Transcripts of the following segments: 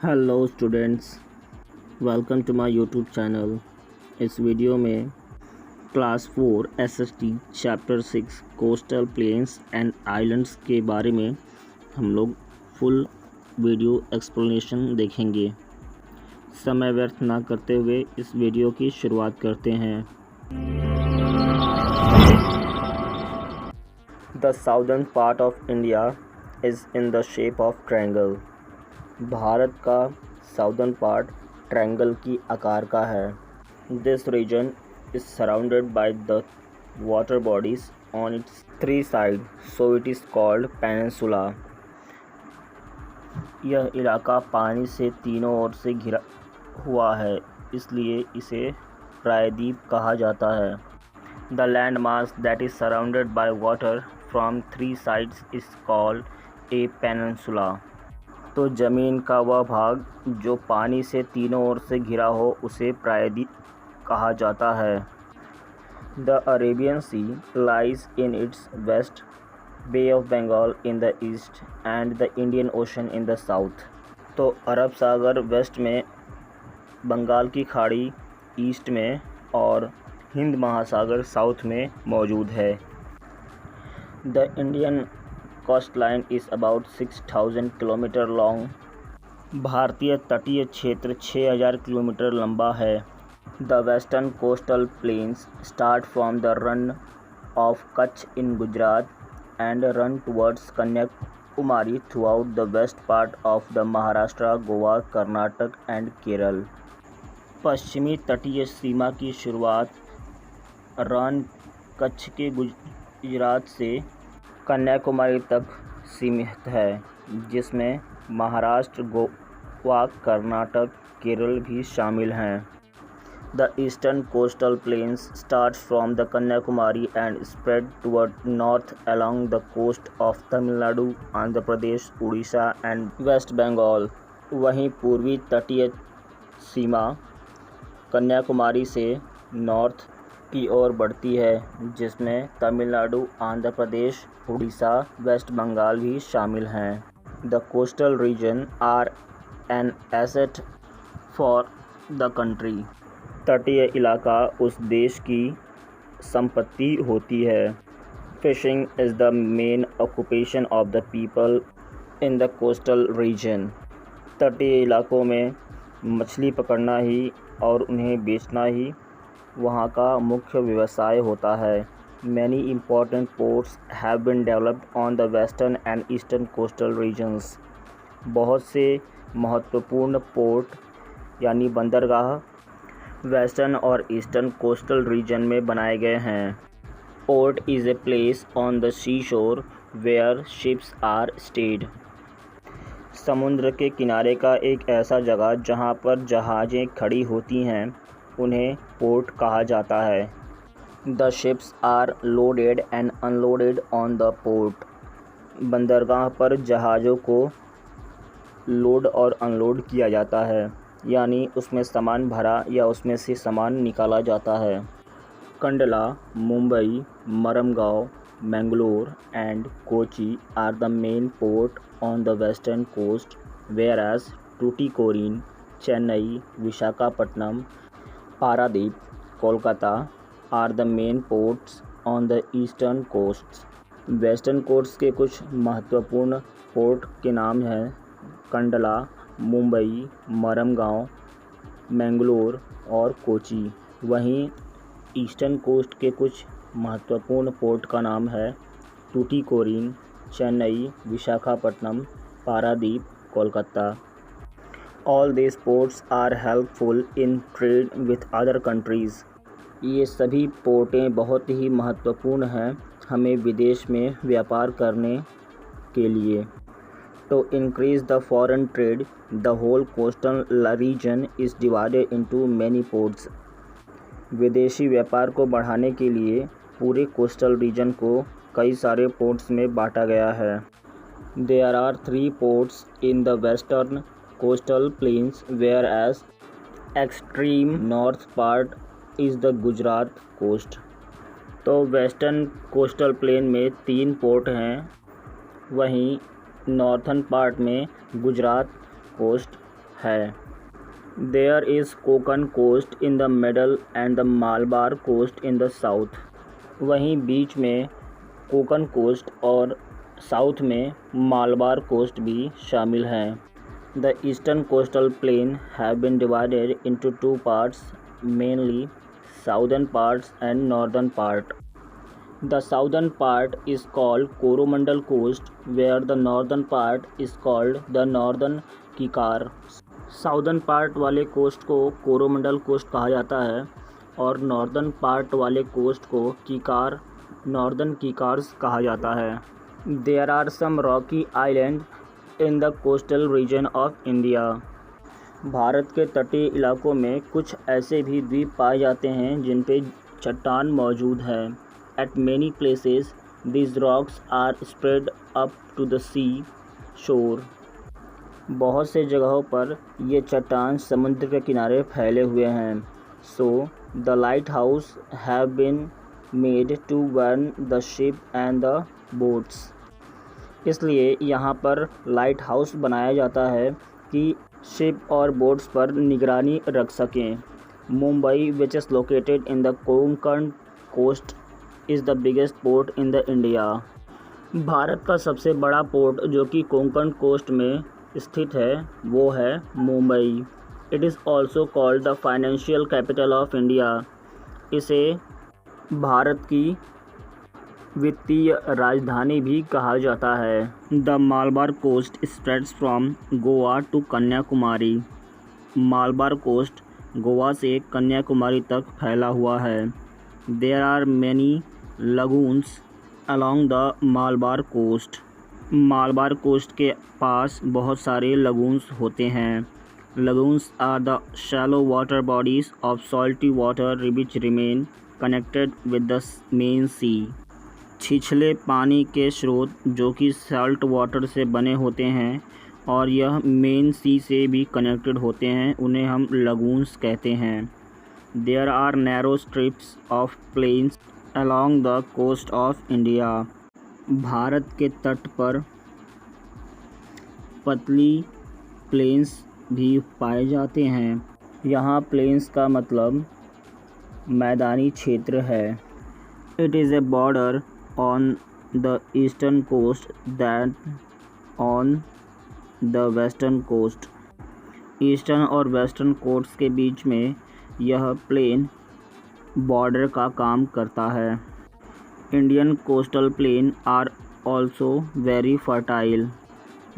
Hello students, welcome to my YouTube channel. इस video में class 4 SST chapter 6 coastal plains and islands के बारे में हम लोग फुल वीडियो एक्सप्लेनेशन देखेंगे। समय व्यर्थ ना करते हुए इस वीडियो की शुरुआत करते हैं। The southern part of India is in the shape of triangle. Bharat का साउदर्न पार्ट ट्रायंगल की आकार का है। This region is surrounded by the water bodies on its three side, so it is called peninsula. यह इलाका पानी से तीनों ओर से घिरा हुआ है, इसलिए इसे प्रायद्वीप कहा जाता है। The land mass that is surrounded by water from three sides is called a peninsula. तो ज़मीन का वह भाग जो पानी से तीनों ओर से घिरा हो उसे प्रायद्वीप कहा जाता है। The Arabian sea lies in its west, bay of Bengal in the east and the Indian ocean in the south. तो अरब सागर वेस्ट में, बंगाल की खाड़ी ईस्ट में और हिंद महासागर साउथ में मौजूद है। The Indian coastline is about 6000 kilometre long. भारतीय तटीय क्षेत्र 6000 किलोमीटर लंबा है। The western coastal plains start from the run of Kutch in Gujarat and run towards Kanyakumari through out the west part of the Maharashtra, Goa, Karnataka and Kerala. पश्चिमी तटीय सीमा की शुरुआत रन कच्छ के गुजरात से कन्याकुमारी तक सीमित है, जिसमें महाराष्ट्र, गोवा, कर्नाटक, केरल भी शामिल हैं। The eastern coastal plains start from the Kanyakumari and spread toward north along the coast of Tamil Nadu, Andhra Pradesh, Orissa and west Bengal. वहीं पूर्वी तटीय सीमा कन्याकुमारी से नॉर्थ की ओर बढ़ती है, जिसमें तमिलनाडु, आंध्र प्रदेश, उड़ीसा, वेस्ट बंगाल भी शामिल हैं। The coastal region are an asset for the country. तटीय इलाका उस देश की संपत्ति होती है। Fishing is the main occupation of the people in the coastal region. तटीय इलाकों में मछली पकड़ना ही और उन्हें बेचना ही वहाँ का मुख्य व्यवसाय होता है। Many important ports have been developed on the western and eastern coastal regions. बहुत से महत्वपूर्ण पोर्ट यानी बंदरगाह वेस्टर्न और ईस्टर्न कोस्टल रीजन में बनाए गए हैं। Port is a place on the sea shore where ships are state. समुद्र के किनारे का एक ऐसा जगह जहाँ पर जहाज़ें खड़ी होती हैं, उन्हें पोर्ट कहा जाता है। The ships are loaded and unloaded on the port. बंदरगाह पर जहाज़ों को लोड और अनलोड किया जाता है, यानी उसमें सामान भरा या उसमें से सामान निकाला जाता है। Kandla, Mumbai, Marmagao, Mangalore and Kochi are the main port on the western coast, whereas Tuticorin, Chennai, Visakhapatnam, Paradip, Kolkata are the main ports on the eastern coast. Western coast के कुछ महत्वपूर्ण पोर्ट के नाम हैं कंडला, मुंबई, मरमगांव, मैंगलोर और कोची। वहीं ईस्टर्न कोस्ट के कुछ महत्वपूर्ण पोर्ट का नाम है टूटिकोरिन, Chennai, Visakhapatnam, Paradip, Kolkata. All these ports are helpful in trade with other countries. ये सभी पोर्टें बहुत ही महत्वपूर्ण हैं हमें विदेश में व्यापार करने के लिए। To increase the foreign trade, the whole coastal region is divided into many ports. विदेशी व्यापार को बढ़ाने के लिए पूरे कोस्टल रीजन को कई सारे पोर्ट्स में बांटा गया है। There are 3 ports in the western coastal plains, whereas extreme north part is the Gujarat coast. तो वेस्टर्न कोस्टल प्लेन में 3 पोर्ट हैं, वहीं नॉर्थन पार्ट में गुजरात कोस्ट है। There is Konkan coast in the middle and the Malabar coast in the south. वहीं बीच में Konkan coast और साउथ में मालबार कोस्ट भी शामिल हैं। The eastern coastal plain have been divided into two parts, mainly southern parts and northern part. The southern part is called Coromandel Coast, where the northern part is called the Northern Kikar. Southern part वाले coast को Coromandel coast कहा जाता है और northern part वाले coast को कीकार, northern कीकार्स कहा जाता है। There are some rocky island in the coastal region of India. Bharat के तटीय इलाकों में कुछ ऐसे भी द्वीप पाए जाते हैं जिन पे चट्टान मौजूद है। At many places, these rocks are spread up to the sea shore. बहुत से जगहों पर ये चट्टान समुद्र के किनारे फैले हुए हैं। So, the lighthouse have been made to warn the ship and the boats. इसलिए यहाँ पर लाइट हाउस बनाया जाता है कि शिप और बोट्स पर निगरानी रख सकें। Mumbai, which is located in the Konkan coast, is the biggest port in the India. Bharat का सबसे बड़ा पोर्ट जो कि कोंकण कोस्ट में स्थित है वो है Mumbai. It is also called the financial capital of India. इसे भारत की वित्तीय राजधानी भी कहा जाता है। The Malabar coast spreads from Goa to Kanyakumari. Malabar coast Goa से कन्याकुमारी तक फैला हुआ है। There are many lagoons along the Malabar coast. Malabar coast के पास बहुत सारे लगून्स होते हैं। Lagoons are the shallow water bodies of salty water which remain connected with the main सी। छिछले पानी के स्रोत जो कि सॉल्ट वाटर से बने होते हैं और यह मेन सी से भी कनेक्टेड होते हैं, उन्हें हम लगून्स कहते हैं। There are narrow strips of plains along the coast of India. Bharat के तट पर पतली प्लेन्स भी पाए जाते हैं। यहाँ प्लेन्स का मतलब मैदानी क्षेत्र है। It is a border on the eastern coast than on the western coast. Eastern और वेस्टर्न कोस्ट के बीच में यह प्लेन बॉर्डर का काम करता है। Indian coastal plain are also very fertile.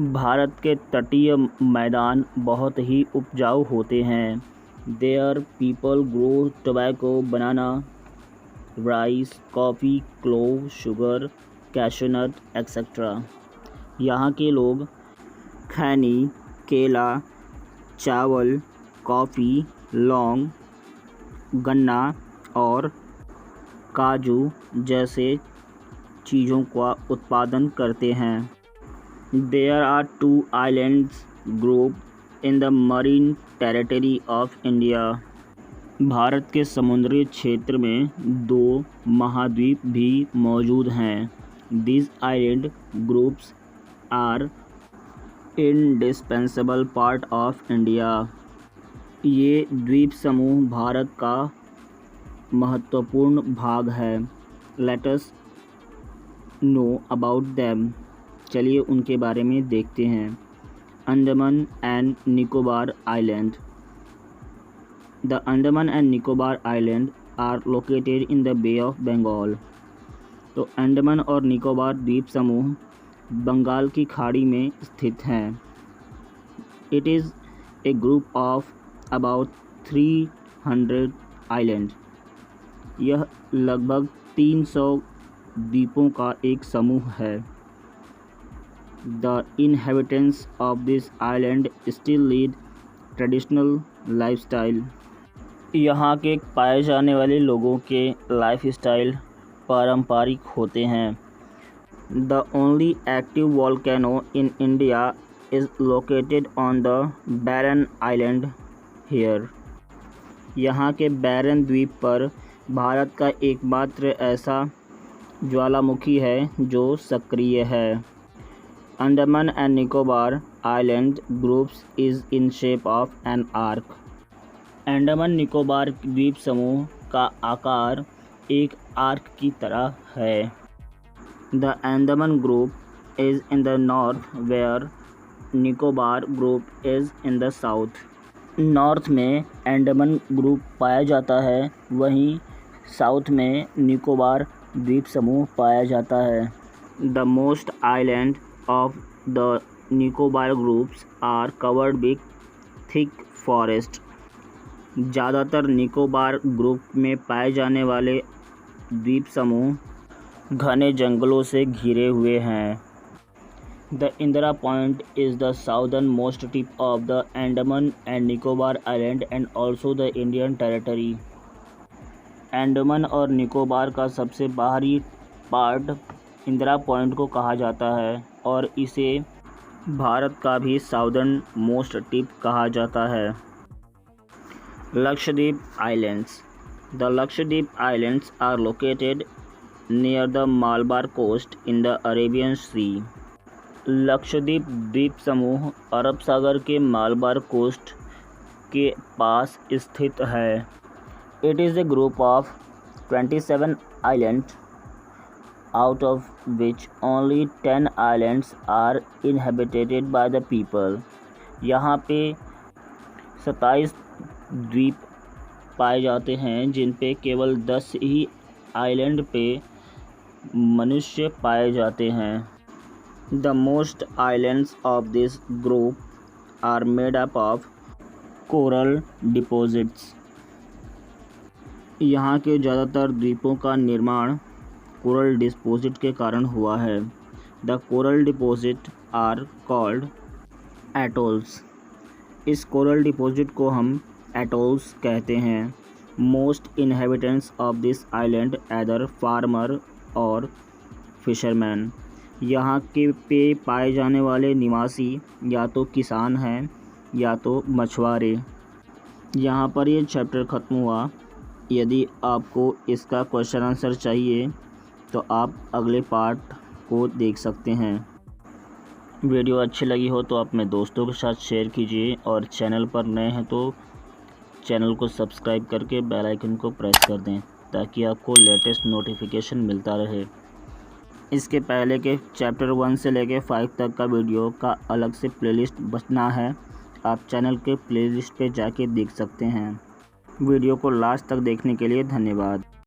Bharat के तटीय मैदान बहुत ही उपजाऊ होते हैं। There people grow tobacco, banana, rice, coffee, clove, sugar, cashew nut etcetera. यहाँ के लोग खैनी, केला, चावल, कॉफ़ी, लौंग, गन्ना और काजू जैसे चीज़ों का उत्पादन करते हैं। There are 2 islands group in the marine territory of India. Bharat के समुद्री क्षेत्र में 2 महाद्वीप भी मौजूद हैं। This island groups are indispensable part of India. ये द्वीप समूह भारत का महत्वपूर्ण भाग है। Let us know about them. चलिए उनके बारे में देखते हैं। Andaman and Nicobar island. The Andaman and Nicobar island are located in the bay of Bengal. तो अंडमान और निकोबार द्वीप समूह बंगाल की खाड़ी में स्थित हैं। It is a group of about 300 island. यह लगभग 300 द्वीपों का एक समूह है। The inhabitants of this island still lead traditional lifestyle. यहाँ के पाए जाने वाले लोगों के लाइफस्टाइल पारंपरिक होते हैं। The only active volcano in India is located on the Barren island here. यहाँ के बैरन द्वीप पर भारत का एकमात्र ऐसा ज्वालामुखी है जो सक्रिय है। Andaman and Nicobar Island groups is in shape of an arc. Andaman Nicobar द्वीप समूह का आकार एक आर्क की तरह है। The Andaman group is in the north where Nicobar group is in the south. North में अंडमान ग्रुप पाया जाता है, वहीं साउथ में निकोबार द्वीप समूह पाया जाता है। The most island of the Nicobar groups are covered with thick forest. ज़्यादातर निकोबार ग्रुप में पाए जाने वाले द्वीप समूह घने जंगलों से घिरे हुए हैं। The Indira point is the southern most tip of the Andaman and Nicobar island and also the Indian territory. Andaman और निकोबार का सबसे बाहरी पार्ट इंदिरा पॉइंट को कहा जाता है और इसे भारत का भी साउदर्न मोस्ट टिप कहा जाता है। Lakshadweep Islands. The Lakshadweep Islands are located near the Malabar coast in the Arabian Sea. Lakshadweep द्वीप समूह अरब सागर के मालबार कोस्ट के पास स्थित है। It is a group of 27 islands, out of which only 10 islands are inhabited by the people. यहाँ पे 27 द्वीप पाए जाते हैं जिन पे केवल 10 ही आइलैंड पे मनुष्य पाए जाते हैं। The most islands of this group are made up of coral deposits. यहाँ के ज़्यादातर द्वीपों का निर्माण कोरल डिपॉजिट के कारण हुआ है। The coral deposit are called atolls. इस कोरल डिपॉजिट को हम एटोल्स कहते हैं। Most inhabitants of this island either farmer or fisherman. यहाँ के पे पाए जाने वाले निवासी या तो किसान हैं या तो मछुआरे। यहाँ पर ये चैप्टर ख़त्म हुआ। यदि आपको इसका क्वेश्चन आंसर चाहिए तो आप अगले पार्ट को देख सकते हैं। वीडियो अच्छी लगी हो तो अपने दोस्तों के साथ शेयर कीजिए और चैनल पर नए हैं तो चैनल को सब्सक्राइब करके बेल आइकन को प्रेस कर दें ताकि आपको लेटेस्ट नोटिफिकेशन मिलता रहे। इसके पहले के चैप्टर 1 से लेकर 5 तक का वीडियो का अलग से प्लेलिस्ट बना है, आप चैनल के प्लेलिस्ट पे जाके देख सकते हैं। वीडियो को लास्ट तक देखने के लिए धन्यवाद।